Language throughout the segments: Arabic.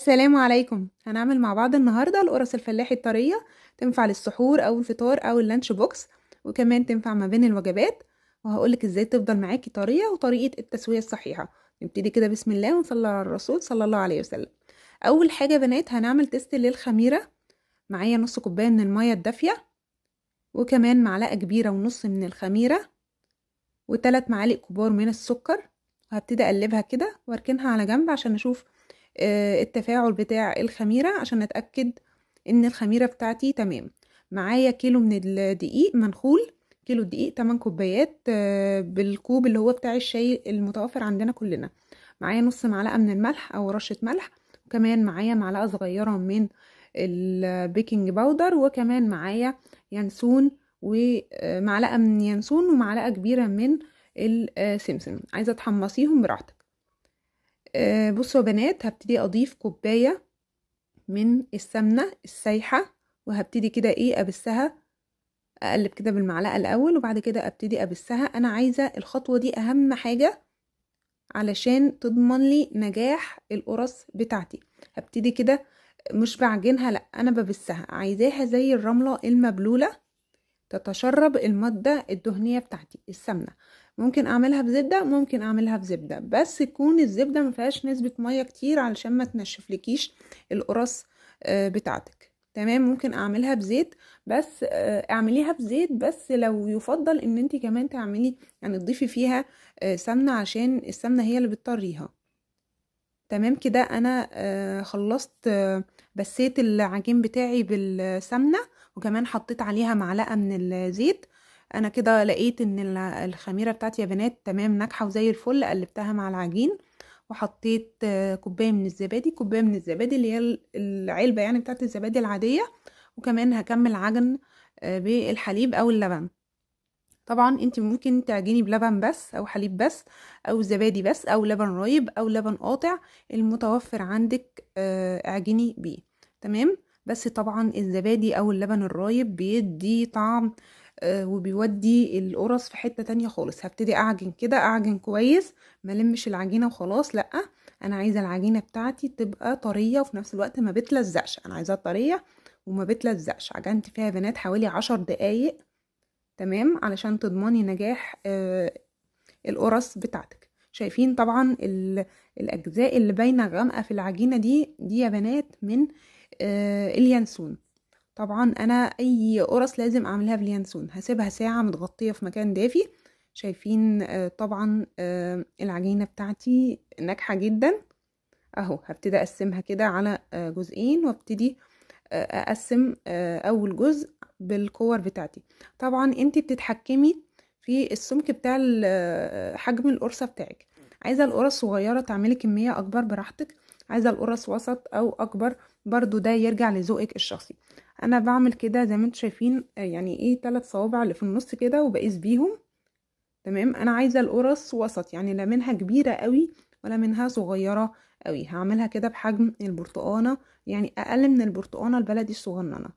السلام عليكم. هنعمل مع بعض النهاردة القرص الفلاحي الطرية. تنفع للسحور أو الفطار أو اللانش بوكس، وكمان تنفع ما بين الوجبات. وهقولك ازاي تفضل معاكي طرية وطريقة التسوية الصحيحة. نبتدي كده بسم الله ونصلي على الرسول صلى الله عليه وسلم. أول حاجة يا بنات هنعمل تيست للخميرة. معايا نص كوباية من المية الدافية، وكمان معلقة كبيرة ونص من الخميرة، وثلاث معالق كبار من السكر. وهبتدي أقلبها كده واركنها على جنب عشان نشوف التفاعل بتاع الخميرة، عشان نتأكد ان الخميرة بتاعتي تمام. معايا كيلو من الدقيق منخول. كيلو دقيق 8 كوبايات بالكوب اللي هو بتاع الشاي المتوفر عندنا كلنا. معايا نص معلقة من الملح او رشة ملح، وكمان معايا معلقة صغيرة من البيكنج باودر، وكمان معايا ينسون ومعلقة من ينسون ومعلقة كبيرة من السمسم. عايزة تحمصيهم براحتك. بصوا يا بنات، هبتدي اضيف كوباية من السمنة السايحة، وهبتدي كده ابسها. اقلب كده بالمعلقة الاول وبعد كده ابتدي ابسها. انا عايزة الخطوة دي اهم حاجة علشان تضمن لي نجاح القرص بتاعتي. هبتدي كده مش بعجنها، لا انا ببسها، عايزاها زي الرملة المبلولة تتشرب المادة الدهنية بتاعتي السمنة. ممكن اعملها بزبدة، ممكن اعملها بزبدة، بس تكون الزبدة ما فيهاش نسبة مية كتير علشان ما تنشفلكيش القرص بتاعتك. تمام. ممكن اعملها بزيت، بس اعمليها بزيت بس لو يفضل ان انتي كمان تعملي يعني تضيفي فيها سمنة، عشان السمنة هي اللي بتطريها. تمام كده انا خلصت. بسيت العجين بتاعي بالسمنة، وكمان حطيت عليها معلقة من الزيت. انا كده لقيت ان الخميرة بتاعتي يا بنات تمام ناجحة وزي الفل. قلبتها مع العجين وحطيت كوباية من الزبادي. كوباية من الزبادي اللي هي العلبة يعني بتاعت الزبادي العادية. وكمان هكمل عجن بالحليب او اللبن. طبعا انت ممكن تعجني بلبن بس او حليب بس او زبادي بس او لبن رايب او لبن قاطع، المتوفر عندك اعجني بيه. تمام. بس طبعا الزبادي او اللبن الرايب بيدي طعم وبيودي القرص في حتة تانية خالص. هبتدي اعجن كده، اعجن كويس، ملمش العجينة وخلاص، لا انا عايزة العجينة بتاعتي تبقى طرية وفي نفس الوقت ما بتلزقش. انا عايزاها طرية وما بتلزقش. عجنت فيها يا بنات حوالي 10 دقايق. تمام، علشان تضمني نجاح القرص بتاعتك. شايفين طبعا الاجزاء اللي باينه غامقه في العجينه دي يا بنات من اليانسون. طبعا انا اي قرص لازم اعملها باليانسون. هسيبها ساعه متغطيه في مكان دافي. شايفين طبعا العجينه بتاعتي ناجحه جدا. اهو هبتدي اقسمها كده على جزئين، وابتدي اقسم اول جزء بالكور بتاعتي. طبعا انت بتتحكمي في السمك بتاع حجم القرصة بتاعك. عايزة القرص صغيرة تعملي كمية اكبر براحتك، عايزة القرص وسط او اكبر برضو ده يرجع لذوقك الشخصي. انا بعمل كده زي ما انتم شايفين يعني ايه 3 صوابع اللي في النص كده وبقيس بيهم. تمام. انا عايزة القرص وسط، يعني لا منها كبيرة قوي ولا منها صغيرة قوي. هعملها كده بحجم البرتقانة، يعني اقل من البرتقانة البلدي الصغننة.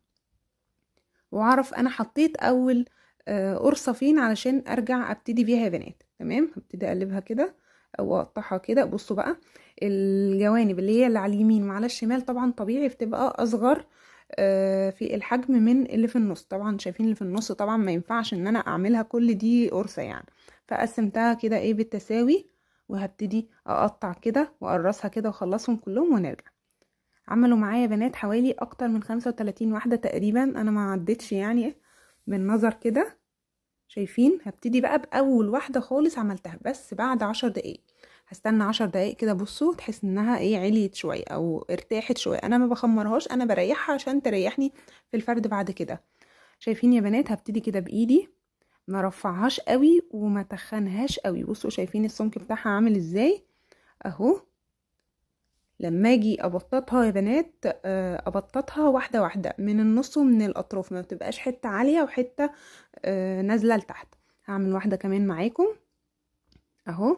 واعرف انا حطيت اول قرصة فين علشان ارجع ابتدي بيها يا بنات. تمام. هبتدي اقلبها كده او اقطعها كده. بصوا بقى، الجوانب اللي هي اللي على اليمين وعلى الشمال طبعا طبيعي بتبقى اصغر في الحجم من اللي في النص. طبعا شايفين اللي في النص طبعا ما ينفعش ان انا اعملها كل دي قرصة يعني. فقسمتها كده بالتساوي، وهبتدي اقطع كده واقرصها كده واخلصهم كلهم ونرجع. عملوا معايا بنات حوالي اكتر من 35 واحدة تقريبا، انا ما عدتش يعني بالنظر كده. شايفين؟ هبتدي بقى باول واحدة خالص عملتها بس بعد 10 دقايق. هستنى 10 دقايق كده. بصوا تحس انها عليت شوية او ارتاحت شوية. انا ما بخمرهاش، انا بريحها عشان تريحني في الفرد بعد كده. شايفين يا بنات؟ هبتدي كده بايدي، ما رفعهاش قوي وما تخنهاش قوي. بصوا شايفين السمك بتاعها عامل ازاي اهو. لما اجي ابططها يا بنات ابططها واحده واحده من النص ومن الاطراف، ما بتبقاش حته عاليه وحته نازله لتحت. هعمل واحده كمان معاكم اهو،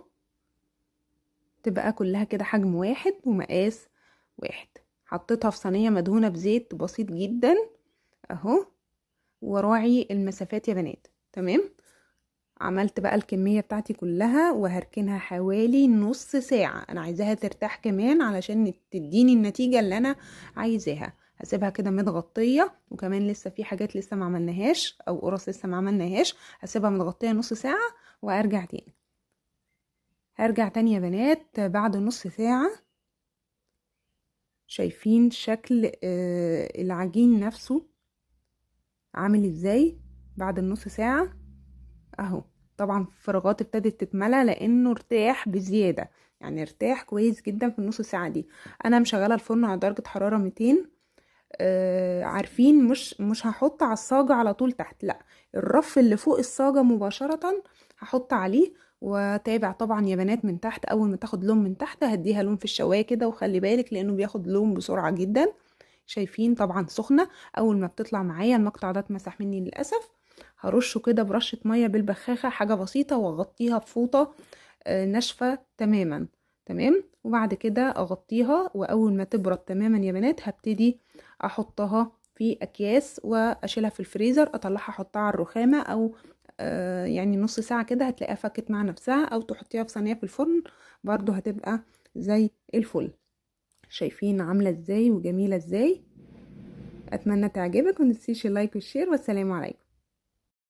تبقى كلها كده حجم واحد ومقاس واحد. حطيتها في صينيه مدهونه بزيت بسيط جدا اهو، وراعي المسافات يا بنات. تمام. عملت بقى الكمية بتاعتي كلها وهركنها حوالي نص ساعة. انا عايزاها ترتاح كمان علشان تديني النتيجة اللي انا عايزاها. هسيبها كده متغطية، وكمان لسه في حاجات لسه ما عملناهاش او قرص لسه ما عملناهاش. هسيبها متغطية نص ساعة وارجع تاني. هرجع تاني يا بنات بعد نص ساعة. شايفين شكل العجين نفسه عامل ازاي بعد النص ساعة اهو. طبعا فراغات ابتدت تتملى لانه ارتاح بزيادة، يعني ارتاح كويس جدا في النص ساعة دي. انا مشغلة الفرن على درجة حرارة 200. عارفين مش هحط على الصاجة على طول تحت، لا، الرف اللي فوق الصاجة مباشرة هحط عليه. وتابع طبعا يا بنات من تحت، اول ما تاخد لون من تحت هديها لون في الشواية كده، وخلي بالك لانه بياخد لون بسرعة جدا. شايفين طبعا سخنة. اول ما بتطلع معايا المقطع ده اتمسح مني للأسف، هرشه كده برشة مية بالبخاخة حاجة بسيطة، واغطيها بفوطة ناشفة تماما. تمام. وبعد كده اغطيها، واول ما تبرد تماما يا بنات هبتدي احطها في اكياس واشيلها في الفريزر. اطلعها احطها على الرخامة، او يعني نص ساعة كده هتلاقيها فكت مع نفسها، او تحطيها في صينية في الفرن برضو هتبقى زي الفل. شايفين عاملة ازاي وجميلة ازاي؟ اتمنى تعجبك، ونسيش اللايك والشير، والسلام عليكم.